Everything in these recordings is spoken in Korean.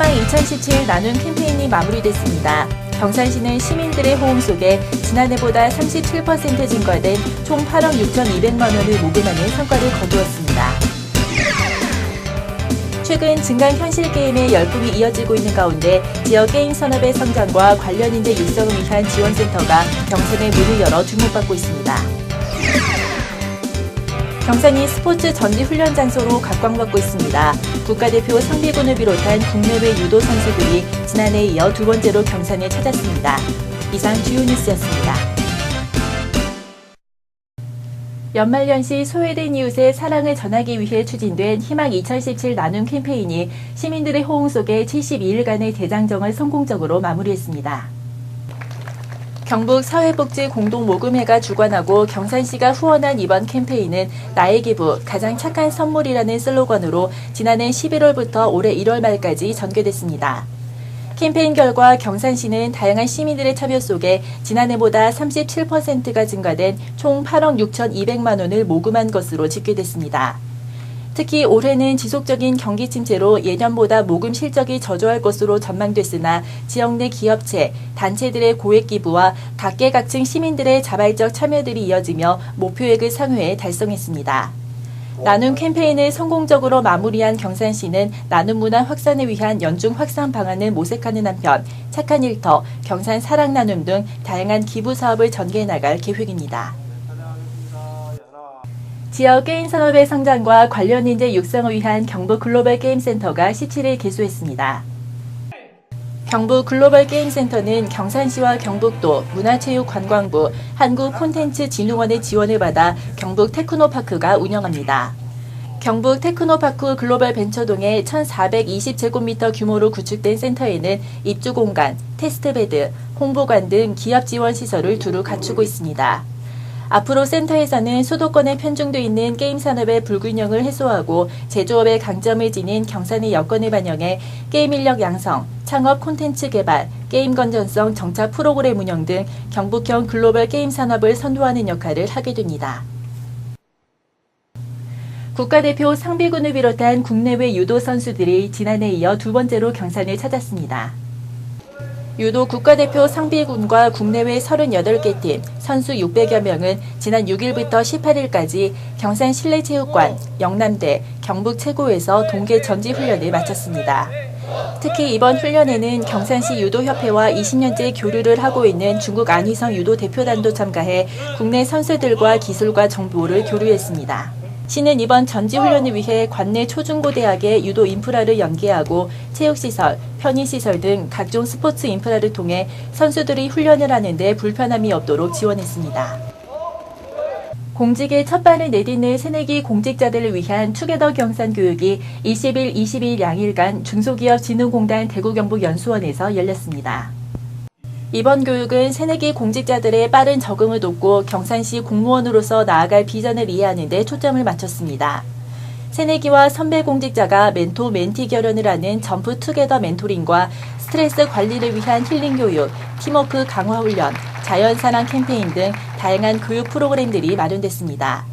희망 2017 나눔 캠페인이 마무리됐습니다. 경산시는 시민들의 호응 속에 지난해보다 37% 증가된 총 8억 6,200만 원을 모금하는 성과를 거두었습니다. 최근 증강 현실 게임의 열풍이 이어지고 있는 가운데 지역 게임 산업의 성장과 관련 인재 육성을 위한 지원센터가 경산에 문을 열어 주목받고 있습니다. 경산이 스포츠 전지 훈련 장소로 각광받고 있습니다. 국가대표 상비군을 비롯한 국내외 유도 선수들이 지난해에 이어 두 번째로 경산을 찾았습니다. 이상 주요 뉴스였습니다. 연말연시 소외된 이웃의 사랑을 전하기 위해 추진된 희망 2017 나눔 캠페인이 시민들의 호응 속에 72일간의 대장정을 성공적으로 마무리했습니다. 경북 사회복지공동모금회가 주관하고 경산시가 후원한 이번 캠페인은 나의 기부, 가장 착한 선물이라는 슬로건으로 지난해 11월부터 올해 1월 말까지 전개됐습니다. 캠페인 결과 경산시는 다양한 시민들의 참여 속에 지난해보다 37%가 증가된 총 8억 6,200만 원을 모금한 것으로 집계됐습니다. 특히 올해는 지속적인 경기 침체로 예년보다 모금 실적이 저조할 것으로 전망됐으나 지역 내 기업체, 단체들의 고액 기부와 각계각층 시민들의 자발적 참여들이 이어지며 목표액을 상회해 달성했습니다. 나눔 캠페인을 성공적으로 마무리한 경산시는 나눔 문화 확산을 위한 연중 확산 방안을 모색하는 한편 착한 일터, 경산 사랑 나눔 등 다양한 기부 사업을 전개해 나갈 계획입니다. 지역 게임 산업의 성장과 관련 인재 육성을 위한 경북 글로벌 게임센터가 17일 개소했습니다. 경북 글로벌 게임센터는 경산시와 경북도 문화체육관광부 한국콘텐츠진흥원의 지원을 받아 경북 테크노파크가 운영합니다. 경북 테크노파크 글로벌 벤처동의 1,420제곱미터 규모로 구축된 센터에는 입주공간, 테스트베드, 홍보관 등 기업 지원 시설을 두루 갖추고 있습니다. 앞으로 센터에서는 수도권에 편중돼 있는 게임 산업의 불균형을 해소하고 제조업의 강점을 지닌 경산의 여건을 반영해 게임 인력 양성, 창업 콘텐츠 개발, 게임 건전성 정착 프로그램 운영 등 경북형 글로벌 게임 산업을 선도하는 역할을 하게 됩니다. 국가대표 상비군을 비롯한 국내외 유도 선수들이 지난해에 이어 두 번째로 경산을 찾았습니다. 유도 국가대표 상비군과 국내외 38개 팀, 선수 600여 명은 지난 6일부터 18일까지 경산 실내체육관, 영남대, 경북 최고에서 동계 전지 훈련을 마쳤습니다. 특히 이번 훈련에는 경산시 유도협회와 20년째 교류를 하고 있는 중국 안희성 유도 대표단도 참가해 국내 선수들과 기술과 정보를 교류했습니다. 시는 이번 전지훈련을 위해 관내 초중고대학의 유도 인프라를 연계하고 체육시설, 편의시설 등 각종 스포츠 인프라를 통해 선수들이 훈련을 하는데 불편함이 없도록 지원했습니다. 공직의 첫 발을 내딛는 새내기 공직자들을 위한 투게더 경산 교육이 20일, 22일 양일간 중소기업진흥공단 대구경북연수원에서 열렸습니다. 이번 교육은 새내기 공직자들의 빠른 적응을 돕고 경산시 공무원으로서 나아갈 비전을 이해하는 데 초점을 맞췄습니다. 새내기와 선배 공직자가 멘토 멘티 결연을 하는 점프 투게더 멘토링과 스트레스 관리를 위한 힐링 교육, 팀워크 강화 훈련, 자연사랑 캠페인 등 다양한 교육 프로그램들이 마련됐습니다.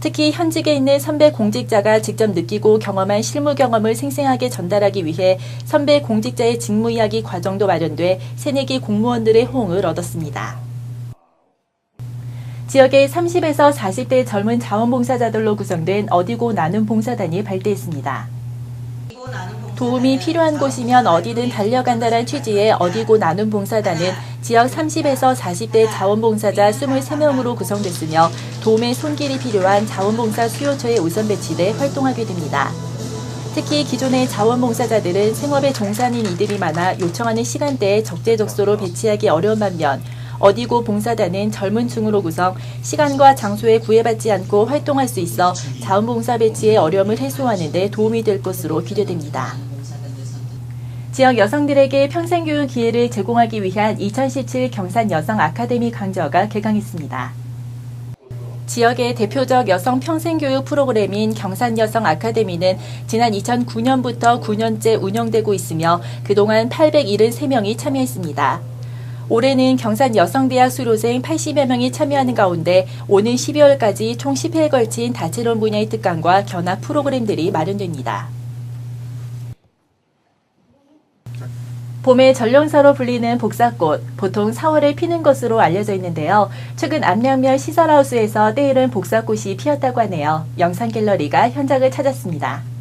특히 현직에 있는 선배 공직자가 직접 느끼고 경험한 실무 경험을 생생하게 전달하기 위해 선배 공직자의 직무 이야기 과정도 마련돼 새내기 공무원들의 호응을 얻었습니다. 지역의 30에서 40대 젊은 자원봉사자들로 구성된 어디고 나눔 봉사단이 발대했습니다. 도움이 필요한 곳이면 어디든 달려간다는 취지의 어디고 나눔 봉사단은 지역 30에서 40대 자원봉사자 23명으로 구성됐으며 도움의 손길이 필요한 자원봉사 수요처에 우선 배치돼 활동하게 됩니다. 특히 기존의 자원봉사자들은 생업에 종사하는 이들이 많아 요청하는 시간대에 적재적소로 배치하기 어려운 반면 어디고 봉사단은 젊은 층으로 구성, 시간과 장소에 구애받지 않고 활동할 수 있어 자원봉사 배치의 어려움을 해소하는 데 도움이 될 것으로 기대됩니다. 지역 여성들에게 평생교육 기회를 제공하기 위한 2017 경산 여성 아카데미 강좌가 개강했습니다. 지역의 대표적 여성 평생교육 프로그램인 경산 여성 아카데미는 지난 2009년부터 9년째 운영되고 있으며 그동안 873명이 참여했습니다. 올해는 경산 여성대학 수료생 80여 명이 참여하는 가운데 오는 12월까지 총 10회에 걸친 다채로운 분야의 특강과 견학 프로그램들이 마련됩니다. 봄의 전령사로 불리는 복사꽃, 보통 4월에 피는 것으로 알려져 있는데요. 최근 안양면 시설하우스에서 때이른 복사꽃이 피었다고 하네요. 영상갤러리가 현장을 찾았습니다.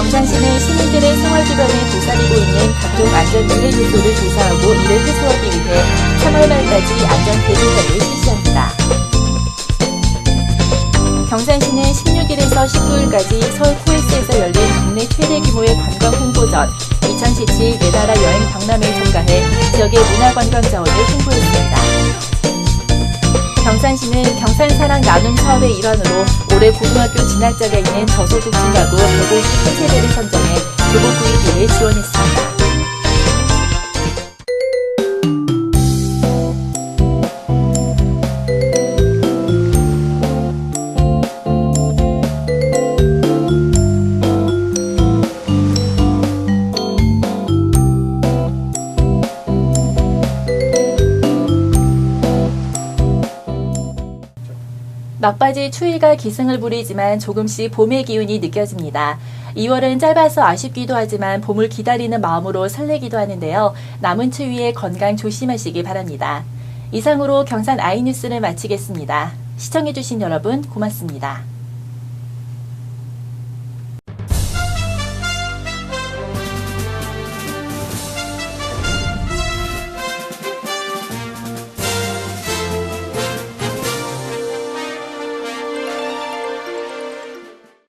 경산시는 시민들의 생활기반을 도사리고 있는 각종 안전피해 요소를 조사하고 이를 해소하기 위해 3월 말까지 안전대조사를 실시합니다. 경산시는 16일에서 19일까지 서울 코엑스에서 열린 국내 최대 규모의 관광 홍보전 2017 내나라 여행 박람회에 참가해 지역의 문화관광 자원을 홍보했습니다. 경산시는 경산사랑 나눔 사업의 일환으로 올해 고등학교 진학자가 있는 저소득 층가구 153세대를 선정해 교복 구입비를 지원했습니다. 막바지 추위가 기승을 부리지만 조금씩 봄의 기운이 느껴집니다. 2월은 짧아서 아쉽기도 하지만 봄을 기다리는 마음으로 설레기도 하는데요. 남은 추위에 건강 조심하시기 바랍니다. 이상으로 경산 아이뉴스를 마치겠습니다. 시청해주신 여러분 고맙습니다.